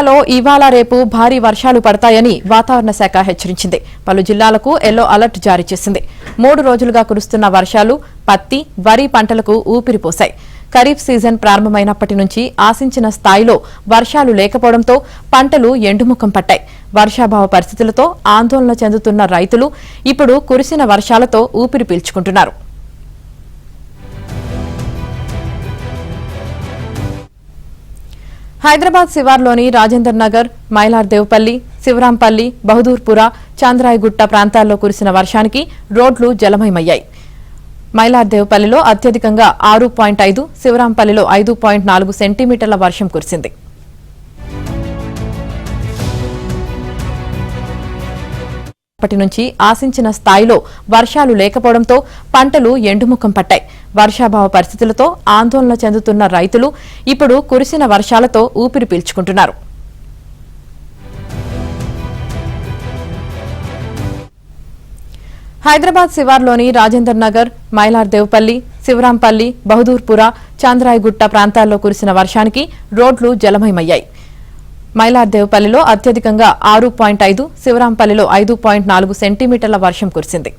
జిల్లాలో ఇవాళ రేపు భారీ వర్షాలు పడతాయని వాతావరణ శాఖ హెచ్చరించింది. పలు జిల్లాలకు ఎల్లో అలర్ట్ జారీ చేసింది. 3 రోజులుగా కురుస్తున్న వర్షాలు పత్తి, వరి పంటలకు ఊపిరిపోశాయి. ఖరీఫ్ సీజన్ ప్రారంభమైనప్పటి నుంచి ఆశించిన స్థాయిలో వర్షాలు లేకపోవడంతో పంటలు ఎండుముఖం పట్టాయి. వర్షాభావ పరిస్థితులతో ఆందోళన చెందుతున్న రైతులు ఇప్పుడు కురిసిన వర్షాలతో ఊపిరి పీల్చుకుంటున్నారు. హైదరాబాద్ శివార్లోని రాజేందర్ నగర్, మైలార్దేవ్పల్లి, శివరాంపల్లి, బహదూర్పుర, చాంద్రాయగుట్ట ప్రాంతాల్లో కురిసిన వర్షానికి రోడ్లు జలమయమయ్యాయి. మైలార్దేవ్పల్లిలో అత్యధికంగా 6.5, శివరాంపల్లిలో 5.4 సెంటీమీటర్ల వర్షం కురిసింది. అప్పటి నుంచి ఆశించిన స్థాయిలో వర్షాలు లేకపోవడంతో పంటలు ఎండుముఖం పట్టాయి. వర్షాభావ పరిస్థితులతో ఆందోళన చెందుతున్న రైతులు ఇప్పుడు కురిసిన వర్షాలతో ఊపిరి పీల్చుకుంటున్నారు. హైదరాబాద్ శివార్లోని రాజేందర్ నగర్, మైలార్దేవ్పల్లి, శివరాంపల్లి, బహదూర్పుర, చాంద్రాయగుట్ట ప్రాంతాల్లో కురిసిన వర్షానికి రోడ్లు జలమయమయ్యాయి. మైలార్దేవ్పల్లిలో అత్యధికంగా 6.5, శివరాంపల్లిలో 5.4 సెంటీమీటర్ల వర్షం కురిసింది.